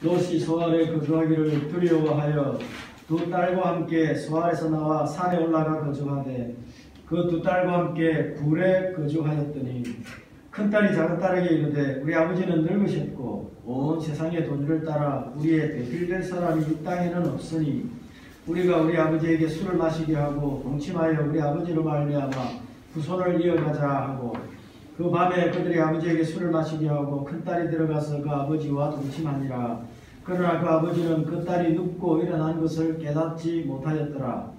롯이 소알에 거주하기를 두려워하여 두 딸과 함께 소알에서 나와 산에 올라가 거주하되 그 두 딸과 함께 굴에 거주하였더니 큰딸이 작은딸에게 이르되 우리 아버지는 늙으셨고 온 세상의 도주를 따라 우리의 대필될 사람이 이 땅에는 없으니 우리가 우리 아버지에게 술을 마시게 하고 동침하여 우리 아버지로 말미암아 후손을 이어가자 하고 그 밤에 그들이 아버지에게 술을 마시게 하고 큰딸이 들어가서 그 아버지와 동침하니라. 그러나 그 아버지는 그 딸이 눕고 일어난 것을 깨닫지 못하였더라.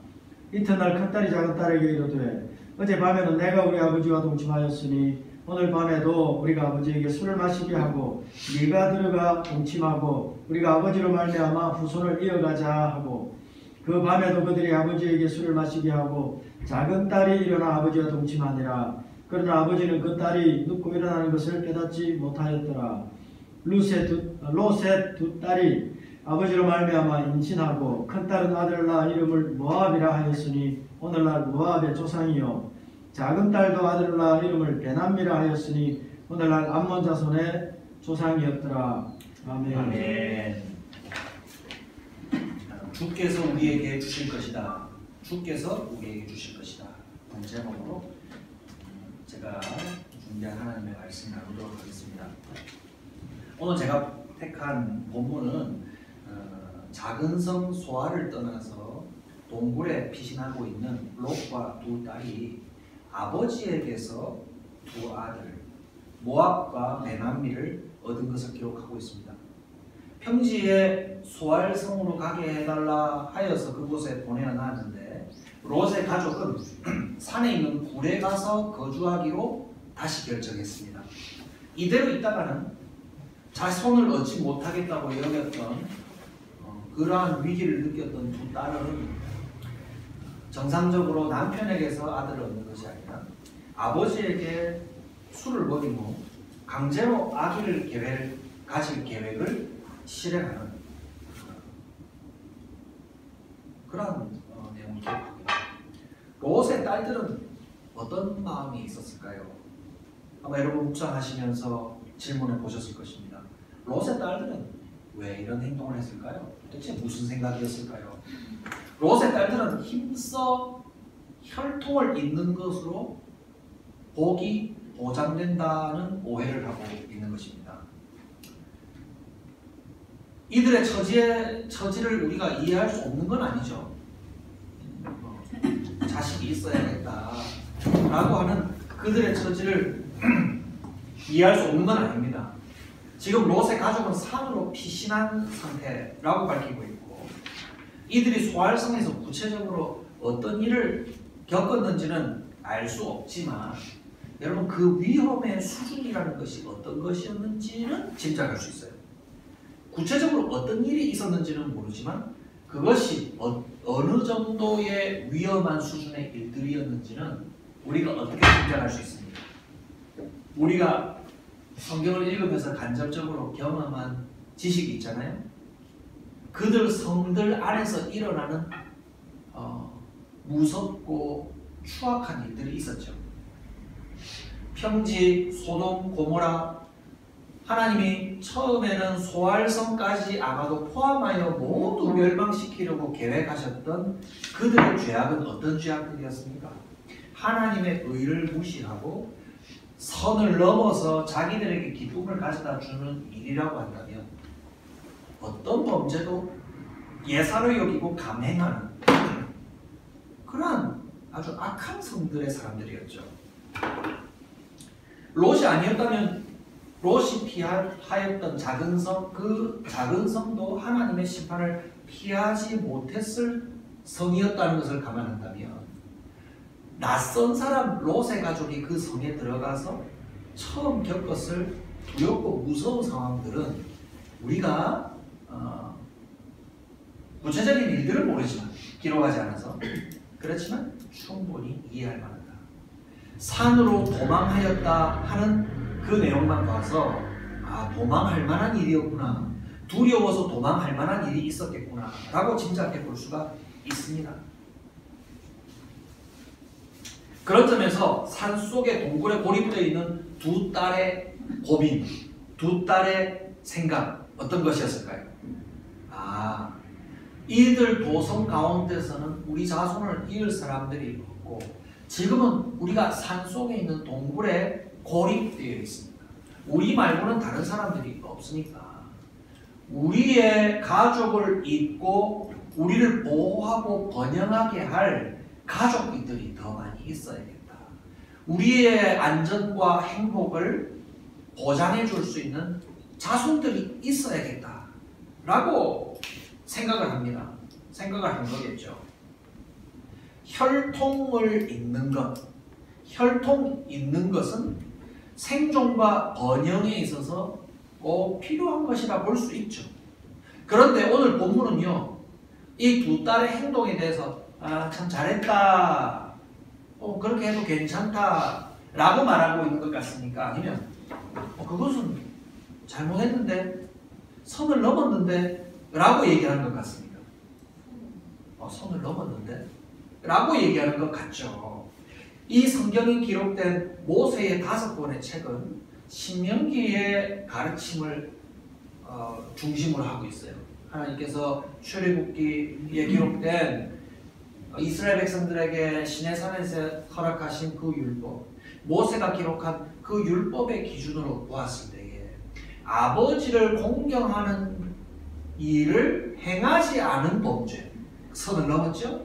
이튿날 큰딸이 작은딸에게 이르되 어젯밤에는 내가 우리 아버지와 동침하였으니 오늘 밤에도 우리가 아버지에게 술을 마시게 하고 네가 들어가 동침하고 우리가 아버지로 말미암아 후손을 이어가자 하고 그 밤에도 그들이 아버지에게 술을 마시게 하고 작은딸이 일어나 아버지와 동침하니라. 그러나 아버지는 그 딸이 눕고 일어나는 것을 깨닫지 못하였더라. 롯의 두 딸이 아버지로 말미암아 임신하고 큰딸은 아들을 낳아 이름을 모압이라 하였으니 오늘날 모압의 조상이요 작은 딸도 아들을 낳아 이름을 베남미라 하였으니 오늘날 암몬 자손의 조상이었더라. 아멘. 아멘. 주께서 우리에게 주실 것이다. 주께서 우리에게 주실 것이다. 제목으로 제가 준비한 하나님의 말씀 나누도록 하겠습니다. 오늘 제가 택한 본문은 작은 성 소알을 떠나서 동굴에 피신하고 있는 롯과 두 딸이 아버지에게서 두 아들 모압과 베남미를 얻은 것을 기록하고 있습니다. 평지에 소알성으로 가게 해달라 하여서 그곳에 보내어놨는데 롯의 가족은 산에 있는 굴에 가서 거주하기로 다시 결정했습니다. 이대로 있다가는 자손을 얻지 못하겠다고 여겼던 그러한 위기를 느꼈던 두 딸은 정상적으로 남편에게서 아들을 얻는 것이 아니라 아버지에게 술을 먹이고 강제로 아기를 가질 계획을 실행하는 그런 내용을 기록합니다. 롯의 딸들은 어떤 마음이 있었을까요? 아마 여러분 묵상하시면서 질문해 보셨을 것입니다. 롯의 딸들은 왜 이런 행동을 했을까요? 도대체 무슨 생각이었을까요? 롯의 딸들은 힘써 혈통을 잇는 것으로 복이 보장된다는 오해를 하고 있는 것입니다. 이들의 처지를 우리가 이해할 수 없는 건 아니죠. 자식이 있어야겠다 라고 하는 그들의 처지를 이해할 수 없는 건 아닙니다. 지금 롯의 가족은 산으로 피신한 상태라고 밝히고 있고 이들이 소알성에서 구체적으로 어떤 일을 겪었는지는 알 수 없지만 여러분 그 위험의 수준이라는 것이 어떤 것이었는지는 짐작할 수 있어요. 구체적으로 어떤 일이 있었는지는 모르지만 그것이 어느 정도의 위험한 수준의 일들이었는지는 우리가 어떻게 짐작할 수 있습니까? 우리가 성경을 읽으면서 간접적으로 경험한 지식이 있잖아요. 그들 성들 안에서 일어나는 무섭고 추악한 일들이 있었죠. 평지, 소돔, 고모라 하나님이 처음에는 소알성까지 아마도 포함하여 모두 멸망시키려고 계획하셨던 그들의 죄악은 어떤 죄악들이었습니까? 하나님의 의를 무시하고 선을 넘어서 자기들에게 기쁨을 가져다 주는 일이라고 한다면 어떤 범죄도 예사로 여기고 감행하는 그러한 아주 악한 성들의 사람들이었죠. 롯이 아니었다면 롯이 피하였던 작은 성, 그 작은 성도 하나님의 심판을 피하지 못했을 성이었다는 것을 감안한다면 낯선 사람 롯의 가족이 그 성에 들어가서 처음 겪었을 두렵고 무서운 상황들은 우리가 구체적인 일들을 모르지만 기록하지 않아서 그렇지만 충분히 이해할 만하다. 산으로 도망하였다 하는 그 내용만 봐서 도망할 만한 일이었구나, 두려워서 도망할 만한 일이 있었겠구나 라고 짐작해 볼 수가 있습니다. 그런 점에서 산속의 동굴에 고립되어 있는 두 딸의 고민, 두 딸의 생각 어떤 것이었을까요? 아, 이들 도성 가운데서는 우리 자손을 이을 사람들이 없고 지금은 우리가 산속에 있는 동굴에 고립되어 있습니다. 우리 말고는 다른 사람들이 없으니까 우리의 가족을 잇고 우리를 보호하고 번영하게 할 가족들이 더 많이 있어야겠다. 우리의 안전과 행복을 보장해 줄 수 있는 자손들이 있어야겠다 라고 생각을 합니다. 생각을 한 거겠죠. 혈통을 잇는 것, 혈통 잇는 것은 생존과 번영에 있어서 꼭 필요한 것이라 볼 수 있죠. 그런데 오늘 본문은요, 이 두 딸의 행동에 대해서 참 잘했다, 그렇게 해도 괜찮다 라고 말하고 있는 것 같습니까? 아니면 그것은 잘못했는데, 선을 넘었는데 라고 얘기하는 것 같습니다. 선을 넘었는데? 라고 얘기하는 것 같죠. 이 성경이 기록된 모세의 5권의 책은 신명기의 가르침을 중심으로 하고 있어요. 하나님께서 출애굽기에 기록된 이스라엘 백성들에게 시내산에서 허락하신 그 율법, 모세가 기록한 그 율법의 기준으로 보았을 때에 아버지를 공경하는 일을 행하지 않은 범죄, 선을 넘었죠.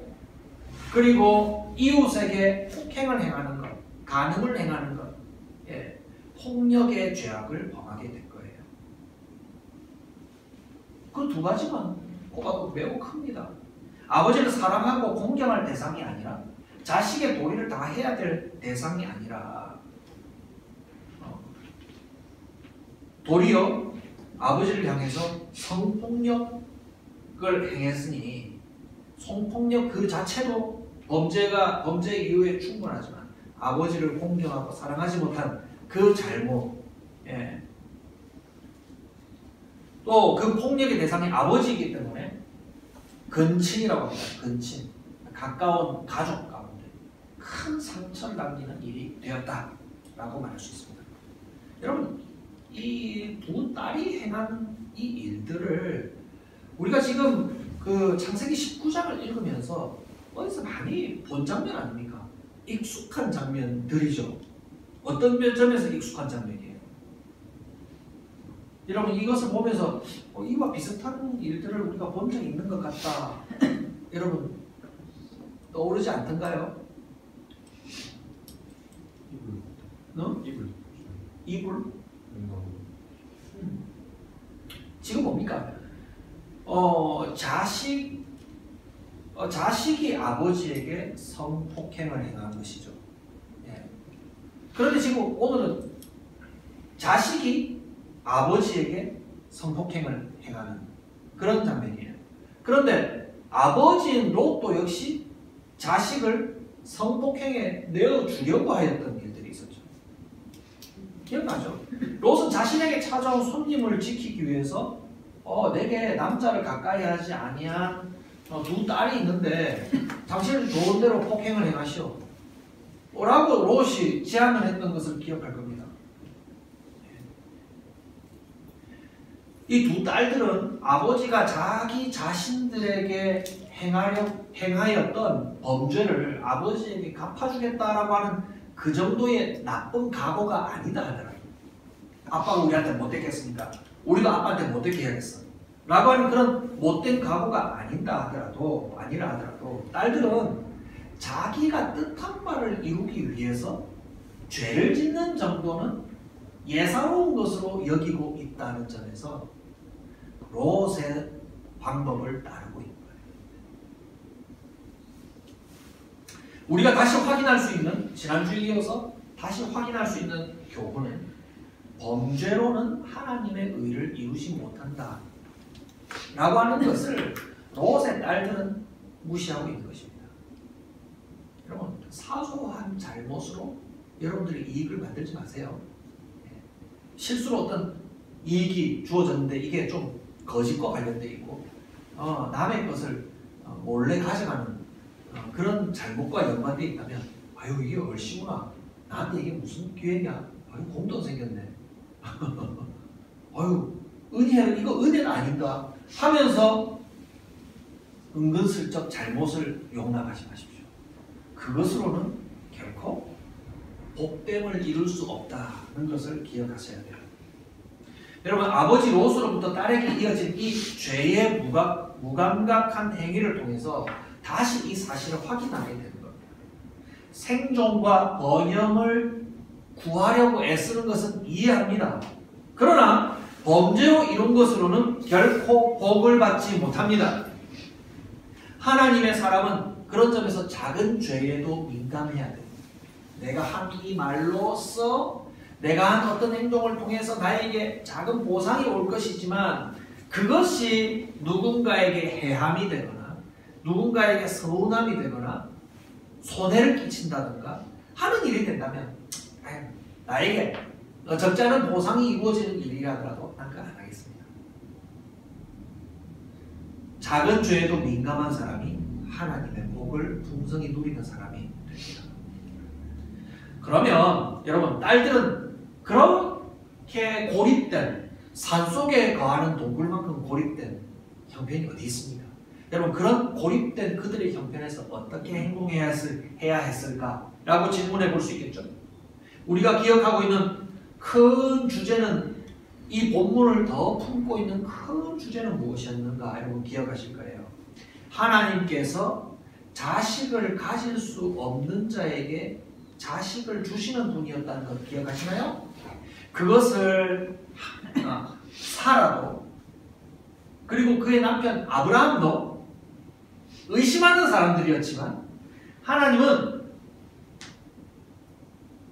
그리고 이웃에게 폭행을 행하는 것, 간음을 행하는 것, 폭력의 죄악을 범하게 될 거예요. 그 두 가지만 꼽아도 매우 큽니다. 아버지를 사랑하고 공경할 대상이 아니라 자식의 도리를 다 해야 될 대상이 아니라 도리어 아버지를 향해서 성폭력을 행했으니 성폭력 그 자체도 범죄 이후에 충분하지만 아버지를 공경하고 사랑하지 못한 그 잘못, 또 그 폭력의 대상이 아버지이기 때문에 근친이라고 합니다. 근친, 가까운 가족 가운데 큰 상처를 남기는 일이 되었다라고 말할 수 있습니다. 여러분, 이 두 딸이 행한 이 일들을 우리가 지금 그 창세기 19장을 읽으면서 어디서 많이 본 장면 아닙니까? 익숙한 장면들이죠. 어떤 점에서 익숙한 장면이에요? 여러분, 이것을 보면서 이와 비슷한 일들을 우리가 본 적이 있는 것 같다. 여러분, 떠오르지 않던가요? 이불? 지금 뭡니까? 자식이 아버지에게 성폭행을 행한 것이죠. 그런데 지금 오늘은 자식이 아버지에게 성폭행을 행하는 그런 장면이에요. 그런데 아버지인 롯도 역시 자식을 성폭행에 내어주려고 하였던 일들이 있었죠. 기억나죠? 롯은 자신에게 찾아온 손님을 지키기 위해서 내게 남자를 가까이 하지 아니한 두 딸이 있는데 당신은 좋은 대로 폭행을 행하시오 라고 롯이 제안을 했던 것을 기억할 겁니다. 이 두 딸들은 아버지가 자기 자신들에게 행하였던 범죄를 아버지에게 갚아주겠다라고 하는 그 정도의 나쁜 각오가 아니다 하더라고요. 아빠가 우리한테 못됐겠습니까? 우리도 아빠한테 못되게 해야겠어 라고 하는 그런 못된 각오가 아니라 하더라도 딸들은 자기가 뜻한 바를 이루기 위해서 죄를 짓는 정도는 예사로운 것으로 여기고 있다는 점에서 롯의 방법을 따르고 있는 거예요. 우리가 다시 확인할 수 있는, 지난주에 이어서 다시 확인할 수 있는 교훈은 범죄로는 하나님의 의를 이루지 못한다 라고 하는 것을 롯의 딸들은 무시하고 있는 것입니다. 여러분, 사소한 잘못으로 여러분들이 이익을 만들지 마세요. 실수로 어떤 이익이 주어졌는데 이게 좀 거짓과 관련되어 있고 남의 것을 몰래 가져가는 그런 잘못과 연관되어 있다면 아유 이게 얼씨구나, 나한테 이게 무슨 기회냐, 아유 공돈 생겼네 아유 은혜, 이거 은혜는 아닌가 하면서 은근슬쩍 잘못을 용납하지 마십시오. 그것으로는 결코 복됨을 이룰 수 없다는 것을 기억하셔야 돼요. 여러분, 아버지 롯으로부터 딸에게 이어진 이 죄의 무감각한 행위를 통해서 다시 이 사실을 확인하게 되는 겁니다. 생존과 번영을 구하려고 애쓰는 것은 이해합니다. 그러나 범죄로 이룬 것으로는 결코 복을 받지 못합니다. 하나님의 사람은 그런 점에서 작은 죄에도 민감해야 돼요. 내가 한 이 말로써 내가 한 어떤 행동을 통해서 나에게 작은 보상이 올 것이지만 그것이 누군가에게 해함이 되거나 누군가에게 서운함이 되거나 손해를 끼친다든가 하는 일이 된다면 나에게 적지 않은 보상이 이루어지는 일이라도 난 그거 안 하겠습니다. 작은 죄에도 민감한 사람이 하나님의 복을 풍성히 누리는 사람이 됩니다. 그러면 여러분, 딸들은 그렇게 고립된, 산속에 거하는 동굴만큼 고립된 형편이 어디 있습니까? 여러분, 그런 고립된 그들의 형편에서 어떻게 행동해야 했을까? 라고 질문해 볼 수 있겠죠. 우리가 기억하고 있는 큰 주제는, 이 본문을 더 품고 있는 큰 주제는 무엇이었는가? 여러분 기억하실 거예요. 하나님께서 자식을 가질 수 없는 자에게 자식을 주시는 분이었다는 것 기억하시나요? 그것을 사라도 그리고 그의 남편 아브라함도 의심하는 사람들이었지만 하나님은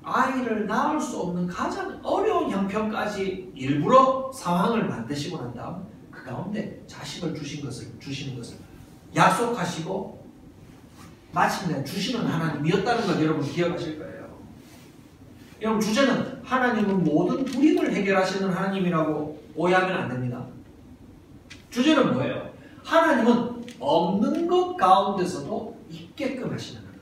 아이를 낳을 수 없는 가장 어려운 형편까지 일부러 상황을 만드시고 난 다음 그 가운데 자식을 주시는 것을 약속하시고 마침내 주시는 하나님이었다는 걸 여러분 기억하실 거예요. 여러분, 주제는 하나님은 모든 불임을 해결하시는 하나님이라고 오해하면 안 됩니다. 주제는 뭐예요? 하나님은 없는 것 가운데서도 있게끔 하시는 하나님,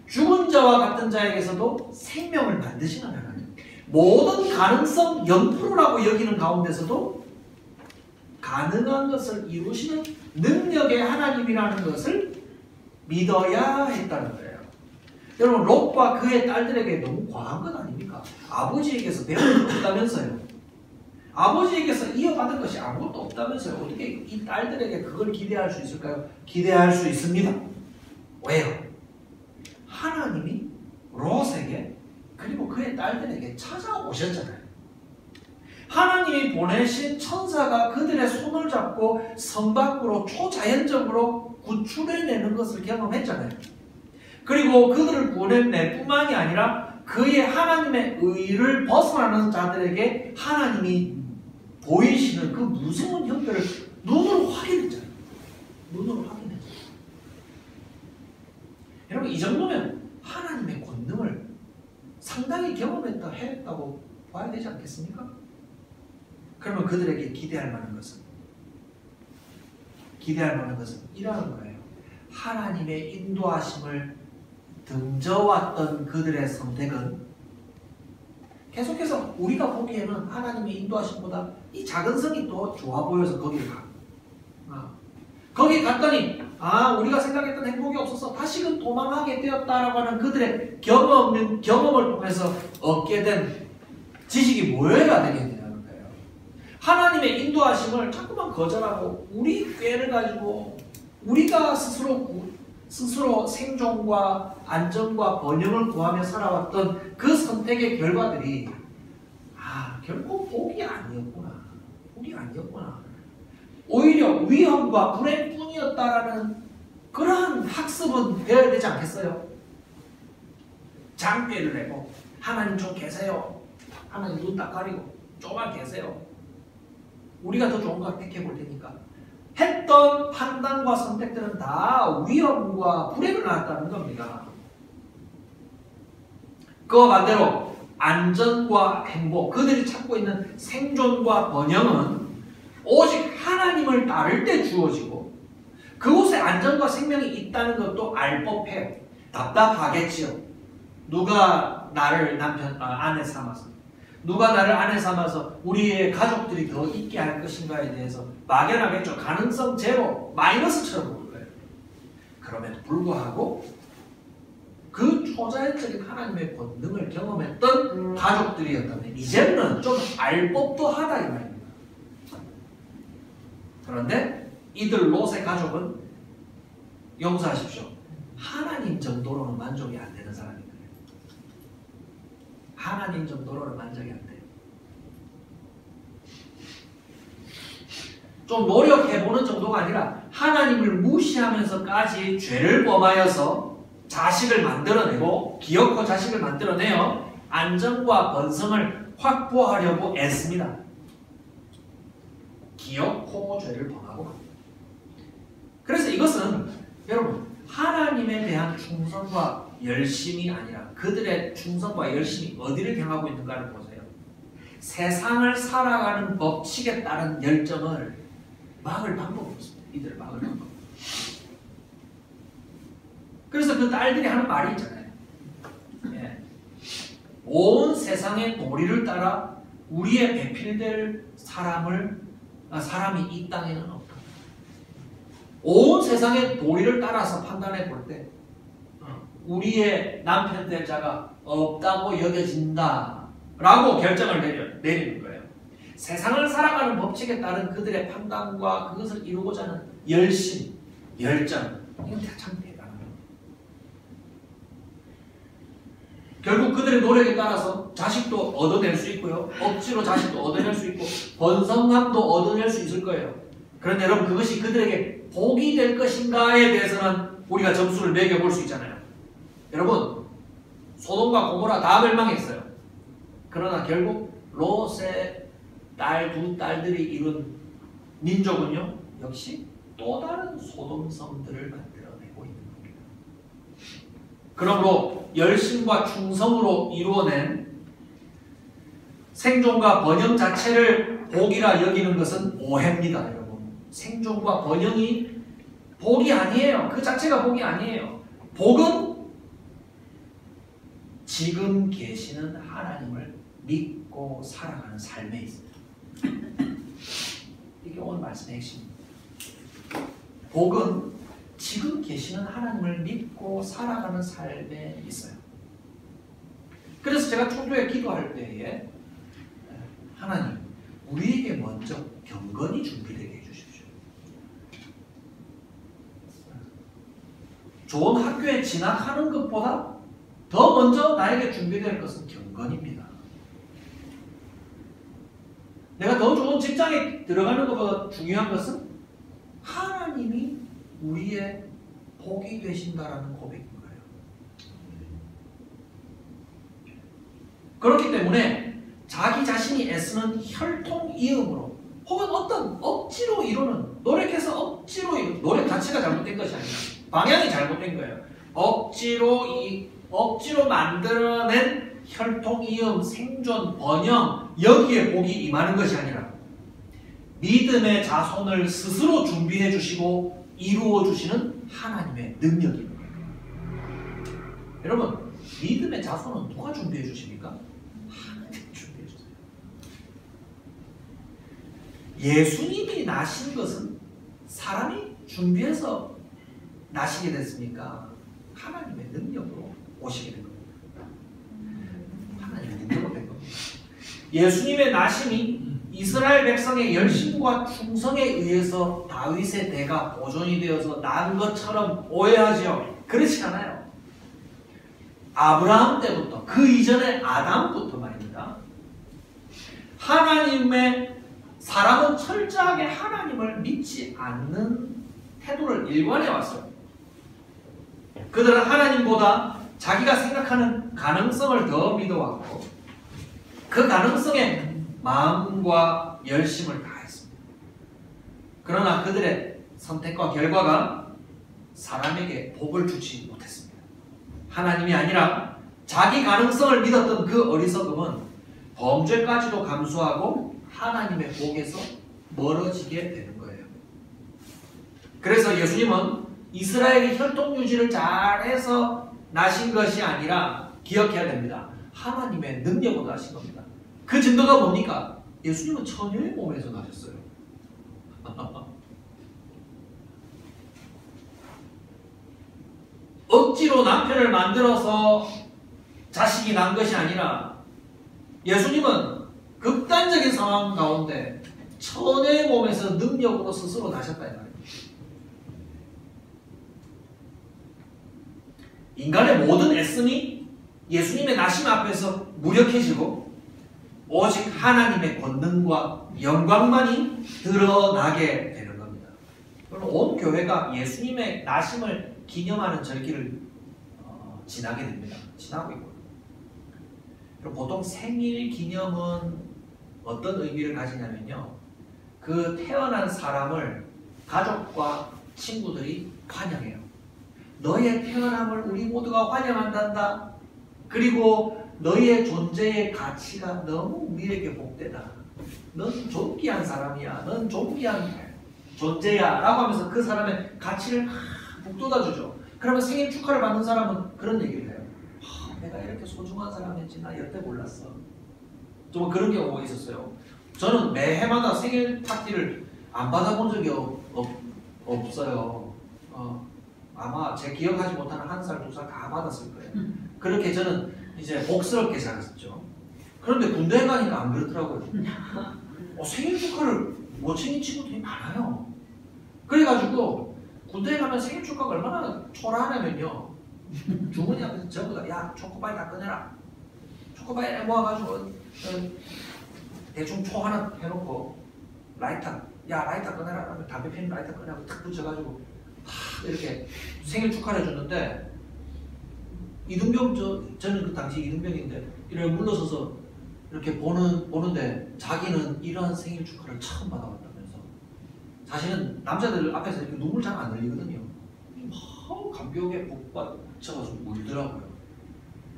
죽은 자와 같은 자에게서도 생명을 만드시는 하나님, 모든 가능성 0%라고 여기는 가운데서도 가능한 것을 이루시는 능력의 하나님이라는 것을 믿어야 했다는 거예요. 여러분, 롯과 그의 딸들에게 너무 과한 것 아닙니까? 아버지에게서 배운 게 없다면서요. 아버지에게서 이어받은 것이 아무것도 없다면서요. 어떻게 이 딸들에게 그걸 기대할 수 있을까요? 기대할 수 있습니다. 왜요? 하나님이 롯에게 그리고 그의 딸들에게 찾아오셨잖아요. 하나님이 보내신 천사가 그들의 손을 잡고 성 밖으로 초자연적으로 구출해내는 것을 경험했잖아요. 그리고 그들을 구원해낼 뿐만이 아니라 그의 하나님의 의를 벗어나는 자들에게 하나님이 보이시는 그 무서운 형편을 눈으로 확인했잖아요. 눈으로 확인했잖아요. 여러분, 이 정도면 하나님의 권능을 상당히 해냈다고 봐야 되지 않겠습니까? 그러면 그들에게 기대할 만한 것은 이러한 거예요. 하나님의 인도하심을 등져왔던 그들의 선택은 계속해서 우리가 보기에는 하나님의 인도하심보다 이 작은 성이 더 좋아 보여서 거기를 가. 거기 갔더니 우리가 생각했던 행복이 없어서 다시금 도망하게 되었다라고 하는 그들의 경험을 통해서 얻게 된 지식이 뭐여야 되겠냐는 거예요. 하나님의 인도하심을 자꾸만 거절하고 우리 꾀를 가지고 우리가 스스로 생존과 안정과 번영을 구하며 살아왔던 그 선택의 결과들이 결코 복이 아니었구나. 오히려 위험과 불행뿐이었다라는 그러한 학습은 배워야 되지 않겠어요? 장꾀를 내고 하나님 좀 계세요. 하나님 눈 딱 가리고 조금만 계세요. 우리가 더 좋은 거 택해 볼 테니까. 했던 판단과 선택들은 다 위험과 불행을 낳았다는 겁니다. 그와 반대로 안전과 행복, 그들이 찾고 있는 생존과 번영은 오직 하나님을 따를 때 주어지고 그곳에 안전과 생명이 있다는 것도 알 법해요. 답답하겠지요. 누가 나를 아내 삼아서, 누가 나를 아내 삼아서 우리의 가족들이 더 있게 할 것인가에 대해서 막연하겠죠. 가능성 제로, 마이너스처럼 보일 거예요. 그럼에도 불구하고 그 초자연적인 하나님의 권능을 경험했던 가족들이었다면 이제는 좀 알 법도 하다 이 말입니다. 그런데 이들 롯의 가족은 용서하십시오. 하나님 정도로는 만족이 안 되는 사람인 거예요. 하나님 정도로는 만족이 안 돼요. 좀 노력해보는 정도가 아니라 하나님을 무시하면서까지 죄를 범하여서 자식을 만들어내고 기어코 자식을 만들어내어 안정과 번성을 확보하려고 애씁니다. 기어코 죄를 범하고. 그래서 이것은 여러분 하나님에 대한 충성과 열심이 아니라 그들의 충성과 열심이 어디를 향하고 있는가를 보세요. 세상을 살아가는 법칙에 따른 열정을 막을 방법이 없습니다. 이들을 막을 방법. 그래서 그 딸들이 하는 말이 있잖아요. 예. 온 세상의 도리를 따라 우리의 배필될 사람이 이 땅에는 없다. 온 세상의 도리를 따라서 판단해 볼 때 우리의 남편 될 자가 없다고 여겨진다 라고 결정을 내리는 거예요. 세상을 살아가는 법칙에 따른 그들의 판단과 그것을 이루고자 하는 열심, 열정, 이건 참 대단한 거예요. 결국 그들의 노력에 따라서 자식도 얻어낼 수 있고요, 억지로 자식도 얻어낼 수 있고 번성함도 얻어낼 수 있을 거예요. 그런데 여러분 그것이 그들에게 복이 될 것인가에 대해서는 우리가 점수를 매겨볼 수 있잖아요. 여러분 소돔과 고모라 다 멸망했어요. 그러나 결국 롯의 두 딸들이 이룬 민족은요 역시 또 다른 소돔 섬들을 만들어내고 있는 겁니다. 그러므로 열심과 충성으로 이루어낸 생존과 번영 자체를 복이라 여기는 것은 오해입니다. 여러분 생존과 번영이 복이 아니에요. 그 자체가 복이 아니에요. 복은 지금 계시는 하나님을 믿고 살아가는 삶에 있습니다. 이게 오늘 말씀의 핵심입니다. 복은 지금 계시는 하나님을 믿고 살아가는 삶에 있어요. 그래서 제가 초조에 기도할 때에 하나님, 우리에게 먼저 경건이 준비되게 해주십시오. 좋은 학교에 진학하는 것보다 더 먼저 나에게 준비될 것은 경건입니다. 내가 더 좋은 직장에 들어가는 것보다 중요한 것은 하나님이 우리의 복이 되신다라는 고백인 거예요. 그렇기 때문에 자기 자신이 애쓰는 혈통이음으로 혹은 어떤 억지로 이루는 노력해서 억지로 이루는 노력 자체가 잘못된 것이 아니라 방향이 잘못된 거예요. 억지로 만들어낸 혈통이음, 생존, 번영 여기에 복이 임하는 것이 아니라 믿음의 자손을 스스로 준비해 주시고 이루어 주시는 하나님의 능력입니다. 여러분 믿음의 자손은 누가 준비해 주십니까? 하나님이 준비해 주세요. 예수님이 나신 것은 사람이 준비해서 나시게 됐습니까? 하나님의 능력으로 오시게 된 겁니다. 하나님의 능력으로 된 겁니다. 예수님의 나심이 이스라엘 백성의 열심과 충성에 의해서 다윗의 대가 보존이 되어서 난 것처럼 오해하죠. 그렇지 않아요. 아브라함 때부터 그 이전에 아담부터 말입니다. 하나님의 사람은 철저하게 하나님을 믿지 않는 태도를 일관해 왔어요. 그들은 하나님보다 자기가 생각하는 가능성을 더 믿어왔고 그 가능성에 마음과 열심을 다했습니다. 그러나 그들의 선택과 결과가 사람에게 복을 주지 못했습니다. 하나님이 아니라 자기 가능성을 믿었던 그 어리석음은 범죄까지도 감수하고 하나님의 복에서 멀어지게 되는 거예요. 그래서 예수님은 이스라엘이 혈통 유지를 잘해서 나신 것이 아니라 기억해야 됩니다. 하나님의 능력으로 나신 겁니다. 그 증거가 뭡니까? 예수님은 처녀의 몸에서 나셨어요. 억지로 남편을 만들어서 자식이 난 것이 아니라 예수님은 극단적인 상황 가운데 처녀의 몸에서 능력으로 스스로 나셨다 이 말이에요. 인간의 모든 애씀이 예수님의 나심 앞에서 무력해지고 오직 하나님의 권능과 영광만이 드러나게 되는 겁니다. 온 교회가 예수님의 나심을 기념하는 절기를 지나게 됩니다. 지나고 있고요. 보통 생일 기념은 어떤 의미를 가지냐면요. 그 태어난 사람을 가족과 친구들이 환영해요. 너의 태어남을 우리 모두가 환영한단다. 그리고 너의 존재의 가치가 너무 우리에게 복되다. 넌 존귀한 사람이야. 넌 존귀한 존재야. 라고 하면서 그 사람의 가치를 막 북돋아주죠. 그러면 생일 축하를 받는 사람은 그런 얘기를 해요. 내가 이렇게 소중한 사람인지 나 여태 몰랐어. 좀 그런 경우가 있었어요. 저는 매해마다 생일 파티를 안 받아본 적이 없어요. 아마 제 기억하지 못하는 1살, 2살 다 받았을 거예요. 그렇게 저는 이제 복스럽게 자랐었죠. 그런데 군대에 가니까 안 그렇더라고요. 생일 축하를 못 챙긴 친구들이 많아요. 그래가지고 군대에 가면 생일 축하가 얼마나 초라하냐면요. 주머니 앞에서 전부 다 야 초코바이 다 꺼내라. 초코바이 모아가지고 대충 초 하나 해놓고 라이터 야 라이터 꺼내라 하면 담배 피는 라이터 꺼내고 탁 붙여가지고 이렇게 생일 축하를 해줬는데 이등병 저는 그 당시 이등병인데 이렇게 물러서서 이렇게 보는데 자기는 이러한 생일 축하를 처음 받아봤다면서 사실은 남자들 앞에서 이렇게 눈물 잘 안 흘리거든요. 감격에 북받쳐가지고 울더라고요.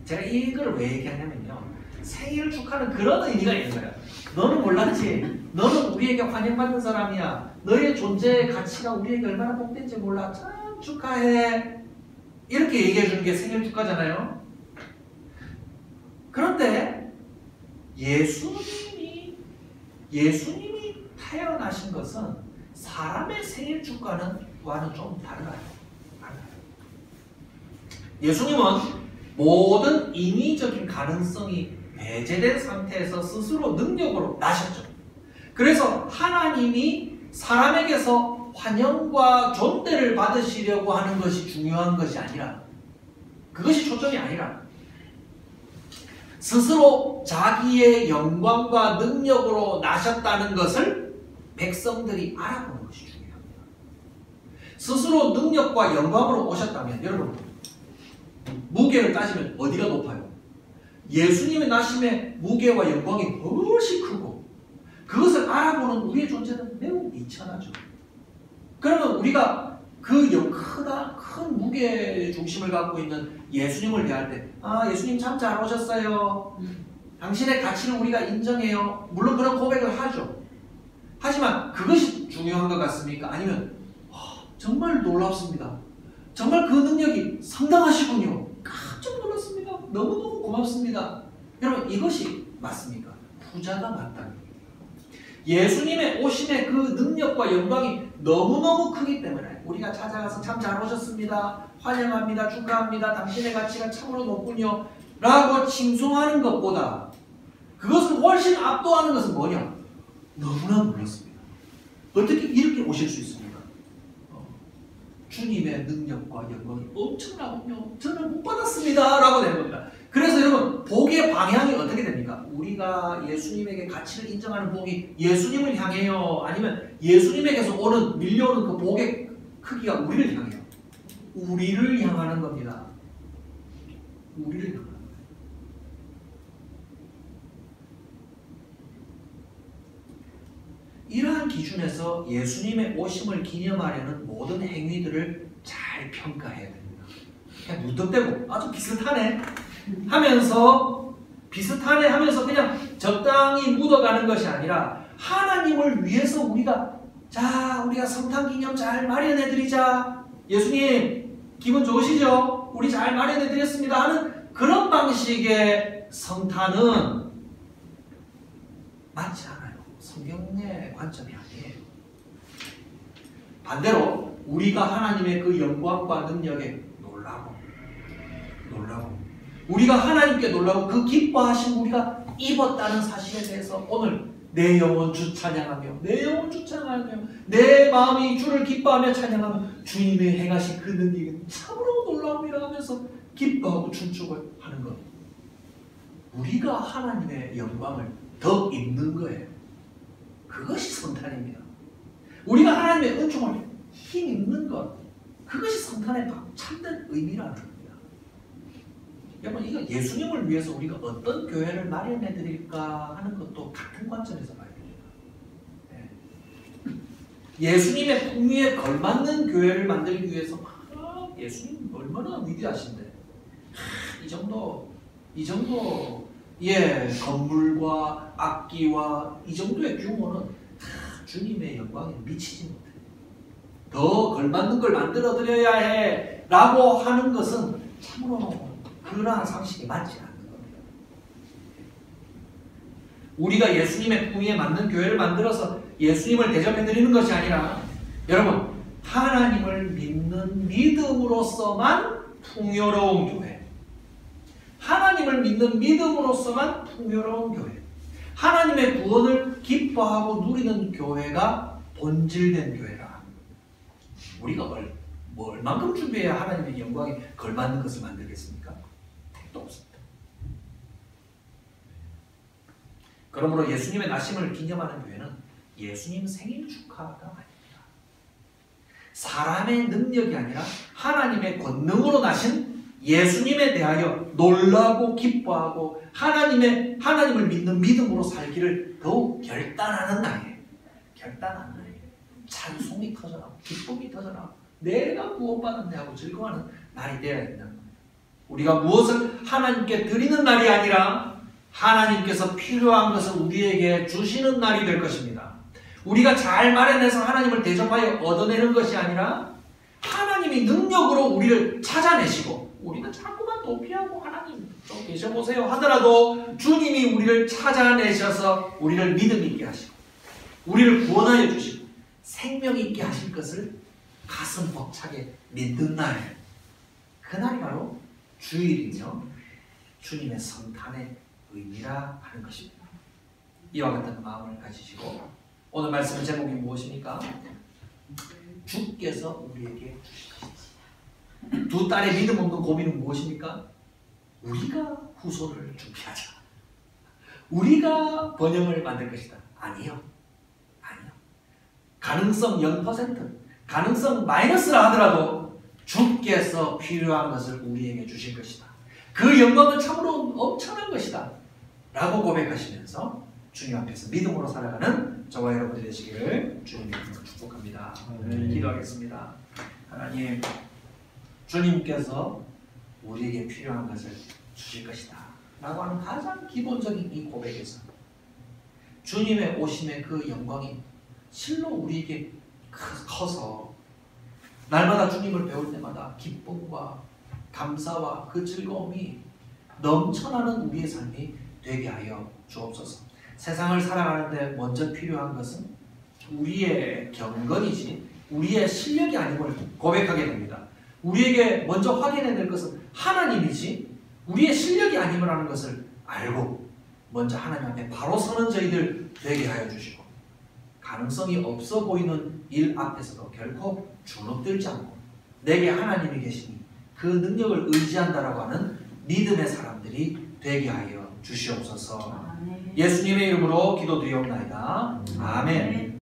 제가 이걸 왜 얘기하냐면요. 생일 축하는 그런 의미가 있는 거야. 너는 몰랐지. 너는 우리에게 환영받는 사람이야. 너의 존재의 가치가 우리에게 얼마나 복된지 몰라. 참 축하해. 이렇게 얘기해 주는 게 생일 축하잖아요. 그런데 예수님이 태어나신 것은 사람의 생일 축하와는 좀 달라요. 예수님은 모든 인위적인 가능성이 배제된 상태에서 스스로 능력으로 나셨죠. 그래서 하나님이 사람에게서 환영과 존대를 받으시려고 하는 것이 중요한 것이 아니라 그것이 초점이 아니라 스스로 자기의 영광과 능력으로 나셨다는 것을 백성들이 알아보는 것이 중요합니다. 스스로 능력과 영광으로 오셨다면 여러분 무게를 따지면 어디가 높아요? 예수님의 나심의 무게와 영광이 훨씬 크고 그것을 알아보는 우리의 존재는 매우 미천하죠. 그러면 우리가 그 큰 무게 중심을 갖고 있는 예수님을 대할 때 예수님 참 잘 오셨어요. 당신의 가치는 우리가 인정해요. 물론 그런 고백을 하죠. 하지만 그것이 중요한 것 같습니까? 아니면 정말 놀랍습니다. 정말 그 능력이 상당하시군요. 깜짝 놀랐습니다. 너무너무 고맙습니다. 여러분 이것이 맞습니까? 후자가 맞다는 얘기예요. 예수님의 오심의 그 능력과 영광이 너무너무 크기 때문에 우리가 찾아가서 참 잘 오셨습니다. 환영합니다. 축하합니다. 당신의 가치가 참으로 높군요. 라고 칭송하는 것보다 그것을 훨씬 압도하는 것은 뭐냐? 너무나 놀랐습니다. 어떻게 이렇게 오실 수 있습니까? 주님의 능력과 영광이 엄청나군요. 저는 못 받았습니다. 라고 되는 겁니다. 그래서 여러분 복의 방향이 어떻게 됩니까? 우리가 예수님에게 가치를 인정하는 복이 예수님을 향해요? 아니면 예수님에게서 밀려오는 그 복의 크기가 우리를 향해요? 우리를 향하는 겁니다. 우리를 향하는 겁니다. 이러한 기준에서 예수님의 오심을 기념하려는 모든 행위들을 잘 평가해야 됩니다. 그냥 무턱대고 아주 비슷하네 하면서 그냥 적당히 묻어가는 것이 아니라 하나님을 위해서 우리가 성탄 기념 잘 마련해드리자. 예수님 기분 좋으시죠? 우리 잘 마련해드렸습니다 하는 그런 방식의 성탄은 맞지 않아요. 성경의 관점이 아니에요. 반대로 우리가 하나님의 그 영광과 능력에 놀라고 우리가 하나님께 놀라고 그 기뻐하신 우리가 입었다는 사실에 대해서 오늘 내 영혼 주 찬양하며 내 마음이 주를 기뻐하며 찬양하며 주님의 행하신 그 능력은 참으로 놀라움이라 하면서 기뻐하고 춤추고 하는 것. 우리가 하나님의 영광을 더 입는 거예요. 그것이 성탄입니다. 우리가 하나님의 은총을 힘입는 것, 그것이 성탄의 참된 의미라는 겁니다. 여러분, 이거 예수님을 위해서 우리가 어떤 교회를 마련해 드릴까 하는 것도 같은 관점에서 봐야 됩니다. 예수님의 풍미에 걸맞는 교회를 만들기 위해서 예수님 얼마나 위대하신데 이 정도 건물과 악기와 이 정도의 규모는 주님의 영광에 미치지 못해요. 더 걸맞는 걸 만들어 드려야 해 라고 하는 것은 참으로 그러한 상식이 맞지 않는 겁니다. 우리가 예수님의 풍미에 맞는 교회를 만들어서 예수님을 대접해 드리는 것이 아니라 여러분, 하나님을 믿는 믿음으로서만 풍요로운 교회, 하나님을 믿는 믿음으로서만 풍요로운 교회, 하나님의 구원을 기뻐하고 누리는 교회가 본질된 교회라. 우리가 얼만큼 준비해야 하나님의 영광에 걸맞는 것을 만들겠습니까? 택도 없습니다. 그러므로 예수님의 나심을 기념하는 교회는 예수님 생일 축하가 아닙니다. 사람의 능력이 아니라 하나님의 권능으로 나신 예수님에 대하여 놀라고 기뻐하고 하나님을 믿는 믿음으로 살기를 더욱 결단하는 날이에요. 결단하는 날이에요. 찬송이 터져나오고 기쁨이 터져나오고 내가 구원받았네 하고 즐거워하는 날이 되어야 된다는 겁니다. 우리가 무엇을 하나님께 드리는 날이 아니라 하나님께서 필요한 것을 우리에게 주시는 날이 될 것입니다. 우리가 잘 마련해서 하나님을 대접하여 얻어내는 것이 아니라 하나님이 능력으로 우리를 찾아내시고, 우리는 자꾸만 도피하고 하나님 좀 계셔보세요 하더라도 주님이 우리를 찾아내셔서 우리를 믿음 있게 하시고 우리를 구원하여 주시고 생명 있게 하실 것을 가슴 벅차게 믿는 날, 그날이 바로 주일이며 주님의 성탄의 의미라 하는 것입니다. 이와 같은 마음을 가지시고 오늘 말씀의 제목이 무엇입니까? 주께서 우리에게 주실 것이다. 두 딸의 믿음 없는 고민은 무엇입니까? 우리가 후손을 준비하자. 우리가 번영을 만들 것이다. 아니요. 가능성 0%, 가능성 마이너스라 하더라도 주께서 필요한 것을 우리에게 주실 것이다. 그 영광은 참으로 엄청난 것이다 라고 고백하시면서 주님 앞에서 믿음으로 살아가는 저와 여러분들 되시기를 주님의 이름으로 축복합니다. 기도하겠습니다. 하나님, 주님께서 우리에게 필요한 것을 주실 것이다 라고 하는 가장 기본적인 이 고백에서 주님의 오심의 그 영광이 실로 우리에게 커서 날마다 주님을 배울 때마다 기쁨과 감사와 그 즐거움이 넘쳐나는 우리의 삶이 되게 하여 주옵소서. 세상을 살아가는데 먼저 필요한 것은 우리의 경건이지 우리의 실력이 아님을 고백하게 됩니다. 우리에게 먼저 확인해야 될 것은 하나님이지 우리의 실력이 아님을 하는 것을 알고 먼저 하나님 앞에 바로 서는 저희들 되게 하여 주시고, 가능성이 없어 보이는 일 앞에서도 결코 주눅들지 않고 내게 하나님이 계시니 그 능력을 의지한다라고 하는 믿음의 사람들이 되게 하여 주시옵소서. 예수님의 이름으로 기도드리옵나이다. 아멘.